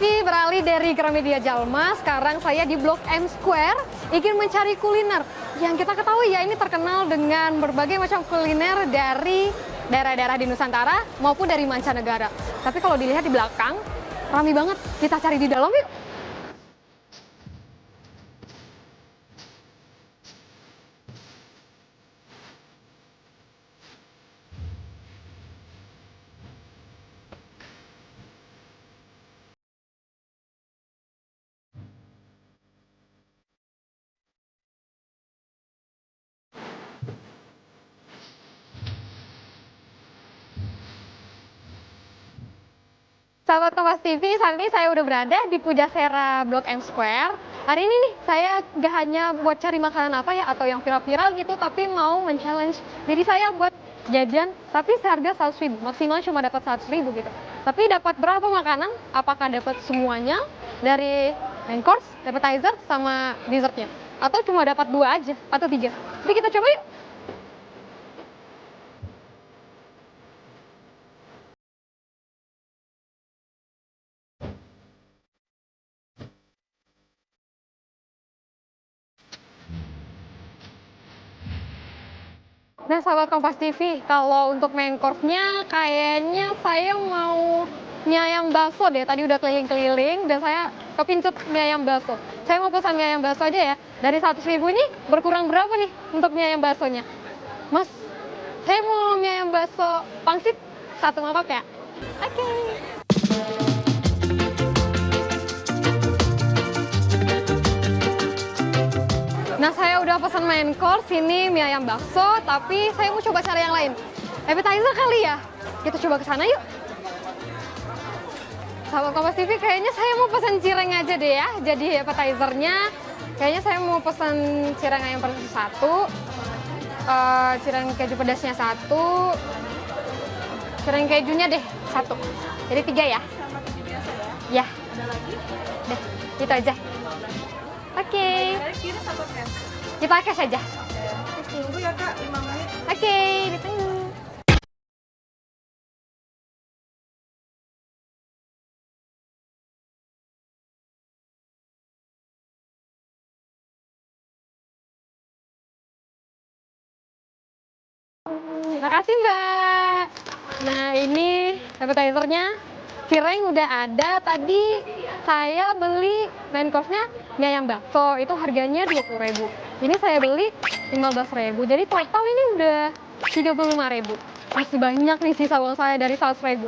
TV beralih dari Gramedia Jalma, sekarang saya di Blok M Square ingin mencari kuliner. Yang kita ketahui ya ini terkenal dengan berbagai macam kuliner dari daerah-daerah di Nusantara maupun dari mancanegara. Tapi kalau dilihat di belakang, ramai banget. Kita cari di dalam yuk. Sahabat Kompas TV, saat ini saya udah berada di Pujasera Blok M Square. Hari ini nih, saya gak hanya buat cari makanan apa ya, atau yang viral-viral gitu, tapi mau men-challenge diri saya buat jajan, tapi seharga 100.000, maksimal cuma dapat 100.000 gitu. Tapi dapat berapa makanan? Apakah dapat semuanya dari main course, appetizer, sama dessertnya? Atau cuma dapat 2 aja, atau 3? Jadi kita coba yuk! Nah, sahabat Kompas TV, kalau untuk main course-nya kayaknya saya mau mie ayam bakso deh. Tadi udah keliling-keliling dan saya kepincut mie ayam bakso. Saya mau pesan mie ayam bakso aja ya. Dari 100.000 ini berkurang berapa nih untuk mie ayam baksonya? Mas, saya mau mie ayam bakso pangsit 1 mangkok ya. Oke. Nah, saya udah pesan main course, ini mie ayam bakso, tapi saya mau coba cari yang lain. Appetizer kali ya? Kita coba ke sana yuk. Sahabat Kompas TV, kayaknya saya mau pesan cireng aja deh ya. Jadi appetizernya, kayaknya saya mau pesan cireng ayam pedas 1, cireng keju pedasnya 1, cireng kejunya deh 1. Jadi 3 ya? Sama keju biasa ya? Ya. Ada lagi? Deh, itu aja. Oke. Dari kiri atau cash? Kita cash aja. Tunggu ya Kak, 5 menit. Oke, ditunggu. Terima kasih Mbak. Nah ini appetizernya, cireng udah ada. Tadi saya beli main course-nya mie ayam bakso, itu harganya 20.000. Ini saya beli 15.000. Jadi total ini udah 35.000. Masih banyak nih sisa uang saya dari 100.000.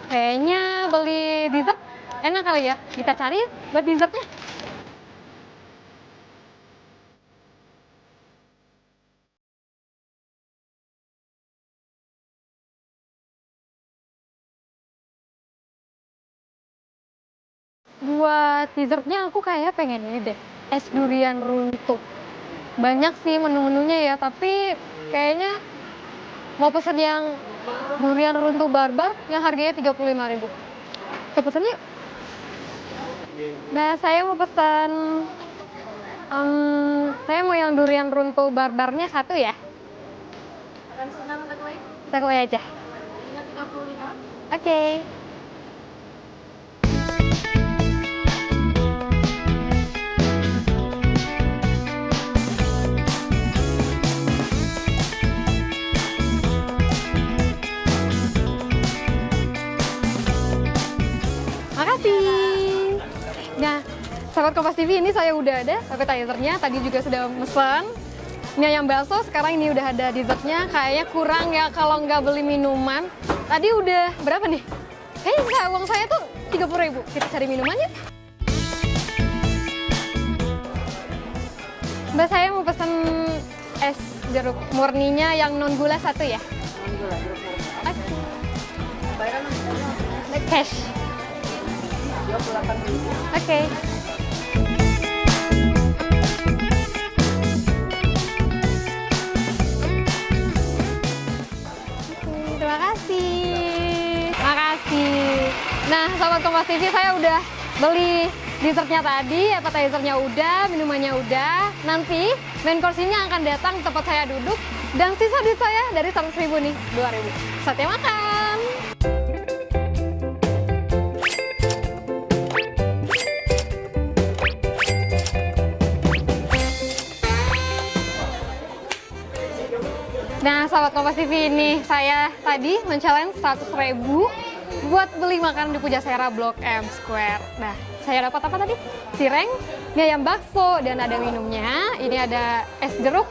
Kayaknya beli dessert enak kali ya. Kita cari buat dessertnya. Buat dessertnya aku kayak pengen ini deh, es durian runtuh. Banyak sih menu-menunya ya, tapi kayaknya mau pesen yang durian runtuh barbar yang harganya 35.000. Kita pesen yuk. Nah, saya mau pesan, saya mau yang durian runtuh barbarnya 1 ya. Akan senang takeaway? Takeaway aja. Ingat 35. Oke. Makasih. Nah, sahabat Kompas TV, ini saya udah ada appetizernya. Tadi juga sudah mesen mie ayam bakso, sekarang ini udah ada dessertnya. Kayaknya kurang ya kalau nggak beli minuman. Tadi udah berapa nih? Kayaknya uang saya tuh 30.000. Kita cari minuman yuk. Mbak, saya mau pesen es jeruk murninya yang non gula 1 ya. Non gula, jeruk murni. Oke. Bayaran Cash. 28.000. Oke. Terima kasih. Makasih. Nah, sahabat Kompas TV, saya udah beli dessertnya tadi, appetizernya udah, minumannya udah. Nanti main course-nya akan datang tempat saya duduk, dan sisa duit saya dari 100.000 nih, 2.000. Saatnya makan. Nah, sahabat Kompas TV, ini saya tadi men-challenge 100.000 buat beli makanan di Pujasera Blok M Square. Nah, saya dapat apa tadi? Cireng, mie ayam bakso, dan ada minumnya. Ini ada es jeruk,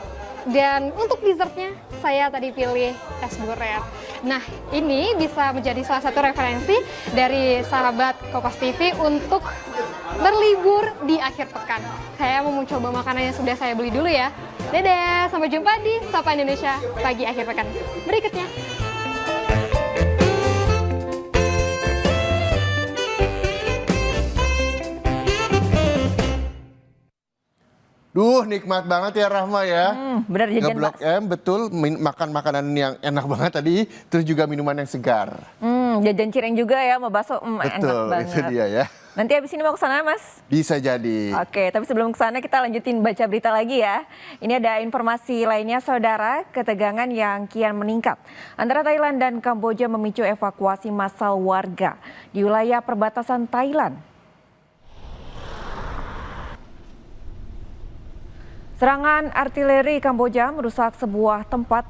dan untuk dessertnya saya tadi pilih es buret. Nah, ini bisa menjadi salah satu referensi dari sahabat Kompas TV untuk berlibur di akhir pekan. Saya mau mencoba makanan yang sudah saya beli dulu ya. Dadah, sampai jumpa di Sapa Indonesia pagi akhir pekan berikutnya. Duh, nikmat banget ya Rahma ya. Benar Ke jajan Blok M, betul, makan makanan yang enak banget tadi, terus juga minuman yang segar. Jajan cireng juga ya, sama bakso, enak Betul, banget. itu dia ya. Nanti habis ini mau ke sana, Mas? Bisa jadi. Oke, tapi sebelum ke sana kita lanjutin baca berita lagi ya. Ini ada informasi lainnya, saudara, ketegangan yang kian meningkat antara Thailand dan Kamboja memicu evakuasi massal warga di wilayah perbatasan Thailand. Serangan artileri Kamboja merusak sebuah tempat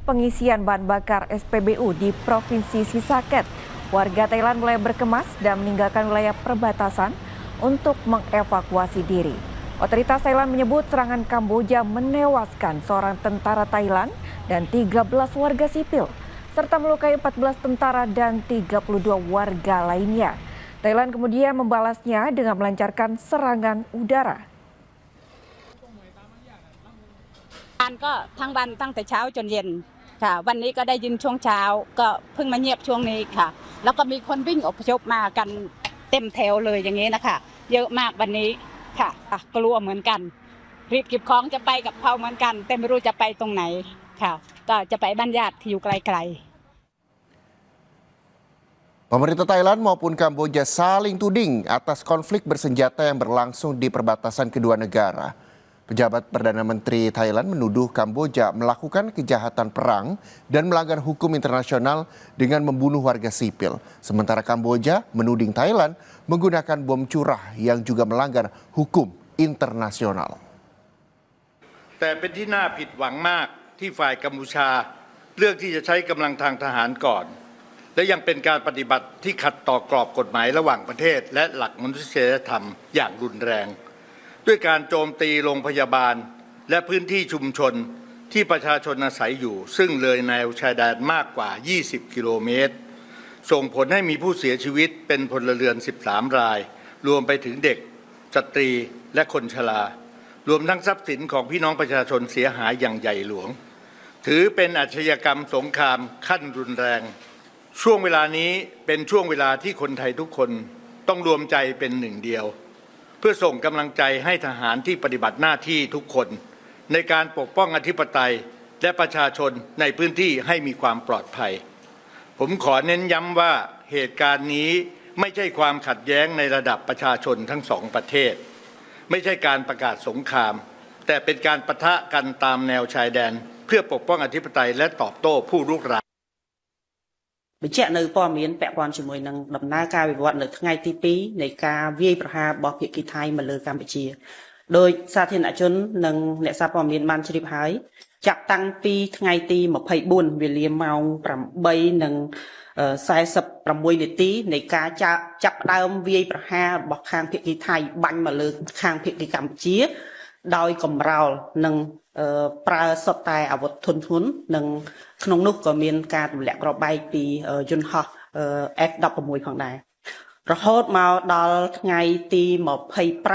pengisian bahan bakar SPBU di Provinsi Sisaket. Warga Thailand mulai berkemas dan meninggalkan wilayah perbatasan untuk mengevakuasi diri. Otoritas Thailand menyebut serangan Kamboja menewaskan seorang tentara Thailand dan 13 warga sipil, serta melukai 14 tentara dan 32 warga lainnya. Thailand kemudian membalasnya dengan melancarkan serangan udara. ก็ทั้งวันตั้งแต่เช้าจนเย็นค่ะวันนี้ก็ได้ยินช่วงเช้าก็เพิ่งมาเงียบช่วงนี้ค่ะแล้วก็มีคนวิ่งอพยพมากันเต็มแถวเลยอย่างนี้นะคะเยอะมากวันนี้ค่ะกลัวเหมือนกันรีบเก็บของจะไปกับเขาเหมือนกันแต่ไม่รู้จะไปตรงไหนค่ะก็จะไปบ้านญาติที่อยู่ไกลๆ Pemerintah Thailand maupun Kamboja saling tuding atas konflik bersenjata yang berlangsung di perbatasan kedua negara. Pejabat Perdana Menteri Thailand menuduh Kamboja melakukan kejahatan perang dan melanggar hukum internasional dengan membunuh warga sipil. Sementara Kamboja menuding Thailand menggunakan bom curah yang juga melanggar hukum internasional. แต่เป็นที่น่าผิดหวังมากที่ฝ่ายกัมพูชาเลือกที่จะใช้กำลังทางทหารก่อน และยังเป็นการปฏิบัติที่ขัดต่อกรอบกฎหมายระหว่างประเทศและหลักมนุษยธรรมอย่างรุนแรงด้วยการโจมตีโรงพยาบาลและพื้นที่ชุมชนที่ประชาชนอาศัยอยู่ซึ่งเลยแนวชายแดนมากกว่า 20 กิโลเมตรส่งผลให้มีผู้เสียชีวิตเป็นพลเรือน 13 รายรวมไปถึงเด็กสตรีและคนชรารวมทั้งทรัพย์สินของพี่น้องประชาชนเสียหายอย่างใหญ่หลวงถือเป็นอาชญากรรมสงครามขั้นรุนแรงช่วงเวลานี้เป็นช่วงเวลาที่คนไทยทุกคนต้องรวมใจเป็นหนึ่งเดียวเพื่อส่งกำลังใจให้ทหารที่ปฏิบัติหน้าที่ทุกคนในการปกป้องอธิปไตยและประชาชนในพื้นที่ให้มีความปลอดภัยผมขอเน้นย้ำว่าเหตุการณ์นี้ไม่ใช่ความขัดแย้งในระดับประชาชนทั้งสองประเทศไม่ใช่การประกาศสงครามแต่เป็นการปะทะกันตามแนวชายแดนเพื่อปกป้องอธิปไตยและตอบโต้ผู้รุกราน បញ្ជាក់នៅព័ត៌មានពាក់ព័ន្ធជាមួយនឹងដំណើរការវិវត្តនៅថ្ងៃទី2នៃការវាយប្រហាររបស់ភាគីថៃមកលើកម្ពុជាដោយសាធារណជននិងអ្នកសារព័ត៌មានបានជ្រាបហើយចាប់តាំងពីថ្ងៃទី24វេលាម៉ោង8:46 នាទីនៃការចាប់ផ្ដើមវាយប្រហាររបស់ខាងភាគីថៃបាញ់មកលើខាងភាគីកម្ពុជាដោយកំរោលនិងប្រើសុទ្ធតែអាវុធធុនធ្ងន់និងក្នុងនោះក៏មានការទម្លាក់គ្រាប់បែកពីយន្តហោះ F16 ផងដែររហូតមកដល់ថ្ងៃទី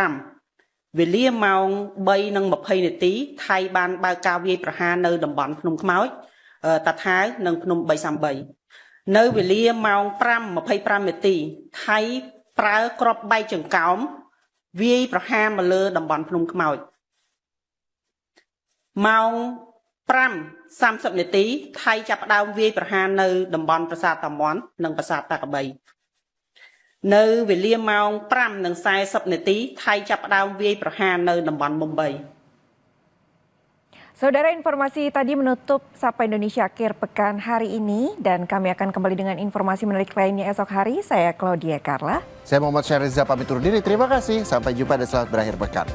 25វេលាម៉ោង3:20 នាទីថៃបានបើកការវាយប្រហារនៅតំបន់ភ្នំខ្មោចតាថាវនិងភ្នំ333នៅវេលាម៉ោង5:25 នាទីថៃប្រើគ្រាប់បែកចង្កោមវាយប្រហារមកលើតំបន់ភ្នំខ្មោចម៉ោង5:30 នាទីថៃចាប់ផ្ដើមវាយប្រហារនៅតំបន់ប្រាសាទតាមាន់និងប្រាសាទតាកបីនៅវេលាម៉ោង5:40 នាទីថៃចាប់ផ្ដើមវាយប្រហារនៅតំបន់មុំបី Saudara, informasi tadi menutup Sapa Indonesia akhir pekan hari ini dan kami akan kembali dengan informasi menarik lainnya esok hari. Saya Claudia Carla. Saya Muhammad Syahriza pamit undur diri. Terima kasih. Sampai jumpa dan selamat berakhir pekan.